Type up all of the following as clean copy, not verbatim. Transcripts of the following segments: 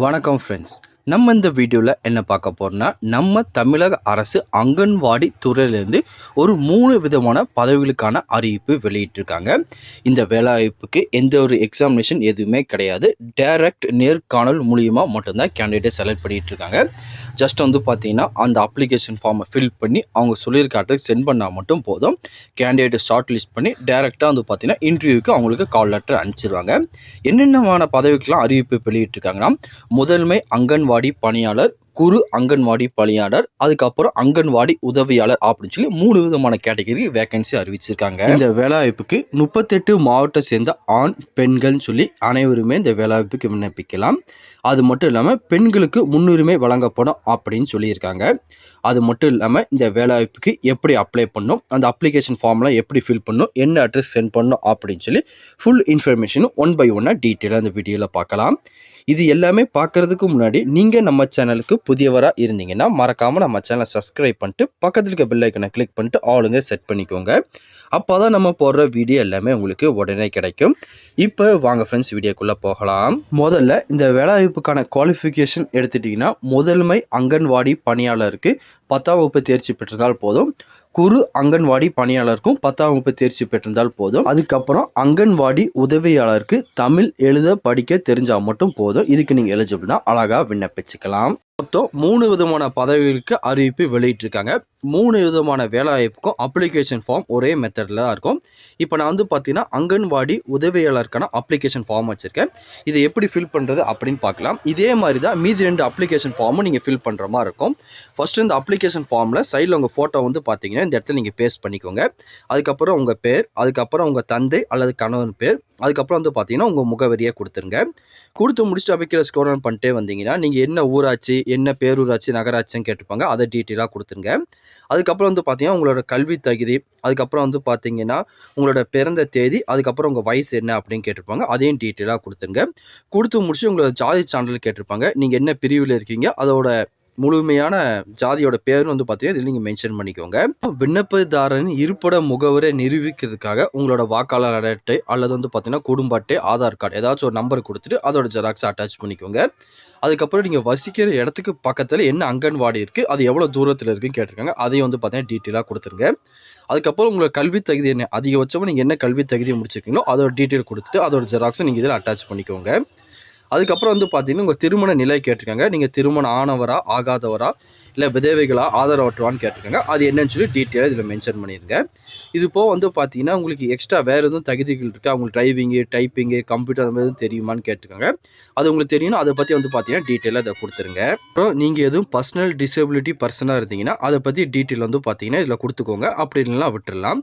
வணக்கம் ஃப்ரெண்ட்ஸ். நம்ம இந்த வீடியோவில் என்ன பார்க்க போகிறோம்னா, நம்ம தமிழக அரசு அங்கன்வாடி துறையிலேருந்து ஒரு 3 விதமான பதவிகளுக்கான அறிவிப்பு வெளியிட்டிருக்காங்க. இந்த வேலைவாய்ப்புக்கு எந்த ஒரு எக்ஸாமினேஷன் எதுவுமே கிடையாது. டைரக்ட் நேர்காணல் மூலியமாக மட்டும்தான் கேண்டிடேட் செலக்ட் பண்ணிகிட்டு இருக்காங்க. ஜஸ்ட் பார்த்தீங்கன்னா அந்த அப்ளிகேஷன் ஃபார்மை ஃபில் பண்ணி அவங்க சொல்லியிருக்க அட்ரஸ் சென்ட் பண்ணால் மட்டும் போதும். கேண்டிடேட்டை ஷார்ட் லிஸ்ட் பண்ணி டேரெக்டாக பார்த்தீங்கன்னா இன்டர்வியூக்கு அவங்களுக்கு கால் லெட்டர் அனுப்பிச்சிருவாங்க. என்னென்னமான பதவிக்கெலாம் அறிவிப்பு வெளியிட்டிருக்காங்கன்னா, முதன்மை அங்கன்வாடி பணியாளர், குறு அங்கன்வாடி பணியாளர், அதுக்கப்புறம் அங்கன்வாடி உதவியாளர் அப்படின்னு சொல்லி 3 விதமான கேட்டகரி வேகன்சி அறிவிச்சிருக்காங்க. இந்த வேலைவாய்ப்புக்கு 38 மாவட்டத்தை சேர்ந்த ஆண் பெண்கள்னு சொல்லி அனைவருமே இந்த வேலைவாய்ப்புக்கு விண்ணப்பிக்கலாம். அது மட்டும் இல்லாமல் பெண்களுக்கு முன்னுரிமை வழங்கப்படும் அப்படின்னு சொல்லியிருக்காங்க. அது மட்டும் இல்லாமல் இந்த வேலைவாய்ப்புக்கு எப்படி அப்ளை பண்ணணும், அந்த அப்ளிகேஷன் ஃபார்ம்லாம் எப்படி ஃபில் பண்ணணும், என்ன அட்ரஸ் சென்ட் பண்ணணும் அப்படின்னு சொல்லி ஃபுல் இன்ஃபர்மேஷனும் 1 by 1 டீட்டெயிலாக இந்த வீடியோவில் பார்க்கலாம். இது எல்லாமே பார்க்குறதுக்கு முன்னாடி நீங்கள் நம்ம சேனலுக்கு புதியவராக இருந்தீங்கன்னா மறக்காமல் நம்ம சேனலை சப்ஸ்கிரைப் பண்ணிட்டு பக்கத்தில் இருக்க பெல் ஐக்கனை கிளிக் பண்ணிட்டு ஆளுங்க செட் பண்ணிக்கோங்க. அப்போ தான் நம்ம போடுற வீடியோ எல்லாமே உங்களுக்கு உடனே கிடைக்கும். இப்போ வாங்க ஃப்ரெண்ட்ஸ் வீடியோக்குள்ளே போகலாம். முதல்ல இந்த வேலைவாய்ப்புக்கான குவாலிஃபிகேஷன் எடுத்துட்டிங்கன்னா, முதன்மை அங்கன்வாடி பணியாளருக்கு 10ஆம் வகுப்பு தேர்ச்சி பெற்றிருந்தால் போதும். குறு அங்கன்வாடி பணியாளருக்கும் 10ஆம் வகுப்பு தேர்ச்சி பெற்றிருந்தால் போதும். அதுக்கப்புறம் அங்கன்வாடி உதவியாளருக்கு தமிழ் எழுத படிக்க தெரிஞ்சால் மட்டும் போதும். இதுக்கு நீங்கள் எலிஜிபிள் தான், அழகாக விண்ணப்பிச்சுக்கலாம். மொத்தம் 3 விதமான பதவிகளுக்கு அறிவிப்பு வெளியிட்டிருக்காங்க. 3 விதமான வேலைவாய்ப்புக்கும் அப்ளிகேஷன் ஃபார்ம் ஒரே மெத்தடில் தான் இருக்கும். இப்போ நான் பார்த்தீங்கன்னா அங்கன்வாடி உதவியாளருக்கான அப்ளிகேஷன் ஃபார்ம் வச்சுருக்கேன். இதை எப்படி ஃபில் பண்ணுறது அப்படின்னு பார்க்கலாம். இதே மாதிரி தான் மீதி 2 அப்ளிகேஷன் ஃபார்மும் நீங்கள் ஃபில் பண்ணுற மாதிரி இருக்கும். ஃபஸ்ட்டு இந்த அப்ளிகேஷன் ஃபார்மில் சைடில் உங்கள் ஃபோட்டோ பார்த்தீங்கன்னா இந்த இடத்துல நீங்கள் பேஸ்ட் பண்ணிக்கோங்க. அதுக்கப்புறம் உங்கள் பேர், அதுக்கப்புறம் உங்கள் தந்தை அல்லது கணவன் பேர், அதுக்கப்புறம் பார்த்தீங்கன்னா உங்கள் முகவரியை கொடுத்துருங்க. கொடுத்து முடிச்சுட்டு அப்படிக்கிற ஸ்க்ரோல் டவுன் பண்ணிட்டே வந்தீங்கன்னா நீங்கள் என்ன ஊராட்சி, என்ன பேரூராட்சி, நகராட்சின்னு கேட்டுப்பாங்க. அதை டீட்டெயிலாக கொடுத்துருங்க. அதுக்கப்புறம் பார்த்தீங்கன்னா உங்களோட கல்வி தகுதி, அதுக்கப்புறம் பார்த்தீங்கன்னா உங்களோட பிறந்த தேதி, அதுக்கப்புறம் உங்கள் வயசு என்ன அப்படின்னு கேட்டிருப்பாங்க. அதையும் டீட்டெயிலாக கொடுத்துருங்க. கொடுத்து முடிச்சு உங்களோட ஜாதி சான்றிதழ் கேட்டிருப்பாங்க. நீங்கள் என்ன பிரிவில் இருக்கீங்க, அதோட முழுமையான ஜாதியோட பேரும் பார்த்தீங்கன்னா இதில் நீங்கள் மென்ஷன் பண்ணிக்கோங்க. விண்ணப்பதாரரின் இருப்பிட முகவரை நிரூபிக்கிறதுக்காக உங்களோட வாக்காளர் அட்டை அல்லது பார்த்தீங்கன்னா குடும்ப அட்டை, ஆதார் கார்டு ஏதாச்சும் ஒரு நம்பர் கொடுத்துட்டு அதோட ஜெராக்ஸ் அட்டாச் பண்ணிக்கோங்க. அதுக்கப்புறம் நீங்கள் வசிக்கிற இடத்துக்கு பக்கத்தில் என்ன அங்கன்வாடி இருக்குது, அது எவ்வளோ தூரத்தில் இருக்குன்னு கேட்டிருக்காங்க. அதையும் பார்த்தீங்கன்னா டீட்டெயிலாக கொடுத்துருங்க. அதுக்கப்புறம் உங்களோட கல்வி தகுதி என்ன, அதிகபட்சமாக நீங்கள் என்ன கல்வி தகுதியை முடிச்சிருக்கீங்களோ அதோட டீட்டெயில் கொடுத்துட்டு அதோட ஜெராக்ஸை நீங்கள் இதில் அட்டாச் பண்ணிக்கோங்க. அதுக்கப்புறம் பார்த்தீங்கன்னா உங்கள் திருமண நிலை கேட்டிருக்காங்க. நீங்கள் திருமணம் ஆனவரா, ஆகாதவரா, இல்லை விதவைகளா, ஆதரவற்றவான்னு கேட்டிருக்காங்க. அது என்னன்னு சொல்லி டீட்டெயிலாக இதில் மென்ஷன் பண்ணிடுங்க. இது போக பார்த்தீங்கன்னா உங்களுக்கு எக்ஸ்ட்ரா வேறு எதுவும் தகுதிகள் இருக்கா, உங்களுக்கு டிரைவிங்கு, டைப்பிங்கு, கம்ப்யூட்டர் அந்த மாதிரி எதுவும் தெரியுமான்னு கேட்டிருக்காங்க. அது உங்களுக்கு தெரியணும். அதை பற்றி பார்த்தீங்கன்னா டீட்டெயிலாக அதை கொடுத்துருங்க. அப்புறம் நீங்கள் எதுவும் பர்சனல் டிசபிலிட்டி பர்சனாக இருந்தீங்கன்னா அதை பற்றி டீட்டெயில் பார்த்தீங்கன்னா இதில் கொடுத்துக்கோங்க. அப்படி இல்லைனா விட்டுடலாம்.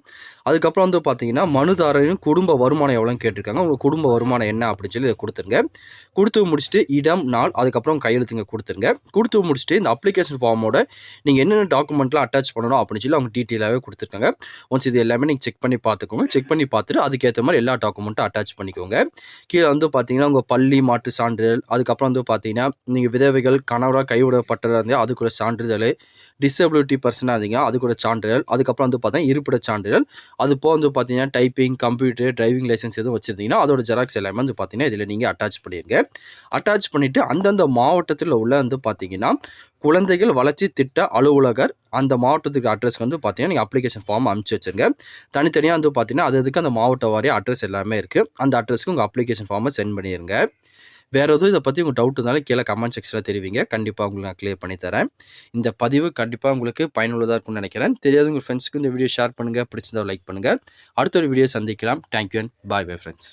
அதுக்கப்புறம் பார்த்தீங்கன்னா மனுதாரரின் குடும்ப வருமானம் எவ்வளோன்னு கேட்டிருக்காங்க. உங்கள் குடும்ப வருமானம் என்ன அப்படின்னு சொல்லி இதை கொடுத்துருங்க. கொடுத்து முடிச்சுட்டு இடம், நாள், அதுக்கப்புறம் கையெழுத்துங்க கொடுத்துருங்க. கொடுத்து முடிச்சுட்டு இந்த அப்ளிகேஷன் ஃபார்மோட நீங்கள் என்னென்ன டாக்குமெண்ட்லாம் அட்டாச் பண்ணணும் அப்படின்னு சொல்லி அவங்க டீட்டெயிலாகவே கொடுத்துருக்காங்க. ஒன்ஸ் இது எல்லாமே நீங்கள் செக் பண்ணி பார்த்துக்கோங்க. செக் பண்ணி பார்த்துட்டு அதுக்கேற்ற மாதிரி எல்லா டாக்குமெண்ட்டும் அட்டாச் பண்ணிக்கோங்க. கீழே பார்த்தீங்கன்னா உங்கள் பள்ளி மாற்று சான்றிதழ், அதுக்கப்புறம் பார்த்தீங்கன்னா நீங்கள் விதவைகள், கணவராக கைவிடப்பட்டதாக இருந்தால் அதுக்குள்ள சான்றிதழ், டிசபிலிட்டி பர்சனாக இருந்தீங்கன்னா அதுக்கூட சான்றிதழ், அதுக்கப்புறம் பார்த்தீங்கன்னா இருப்பிட சான்றிதழ், அது போக பார்த்தீங்கன்னா டைப்பிங், கம்ப்யூட்டர், டிரைவிங் லைசன்ஸ் எதுவும் வச்சுருந்தீங்கன்னா அதோட ஜெராக்ஸ் எல்லாமே பார்த்தீங்கன்னா இதில் நீங்கள் அட்டாச் பண்ணிடுங்க. அட்டாச் பண்ணிவிட்டு அந்தந்த மாவட்டத்தில் உள்ள பார்த்தீங்கன்னா குழந்தைகள் வளர்ச்சி திட்ட அலுவலகர் அந்த மாவட்டத்துக்கு அட்ரஸ் பார்த்தீங்கன்னா நீங்கள் அப்ளிகேஷன் ஃபார்ம் அனுப்பிச்சி வச்சுருங்க. தனித்தனியாக பார்த்தீங்கன்னா அதுக்கு அந்த மாவட்ட வாரிய அட்ரஸ் எல்லாமே இருக்குது. அந்த அட்ரஸ்க்கு உங்கள் அப்ளிகேஷன் ஃபார்மை சென்ட் பண்ணிடுங்க. வேறு எதுவும் இதை பற்றி உங்கள் டவுட் இருந்தாலும் கீழே கமெண்ட் செக்ஷனில் தெரிவிங்க. கண்டிப்பாக உங்களுக்கு நான் கிளியர் பண்ணி தரேன். இந்த பதிவு கண்டிப்பாக உங்களுக்கு பயனுள்ளதாக இருக்கும்னு நினைக்கிறேன். தெரியாத உங்கள் ஃப்ரெண்ட்ஸுக்கு இந்த வீடியோ ஷேர் பண்ணுங்கள். பிடிச்சிருந்தா லைக் பண்ணுங்கள். அடுத்த ஒரு வீடியோ சந்திக்கலாம். Thank you and bye friends.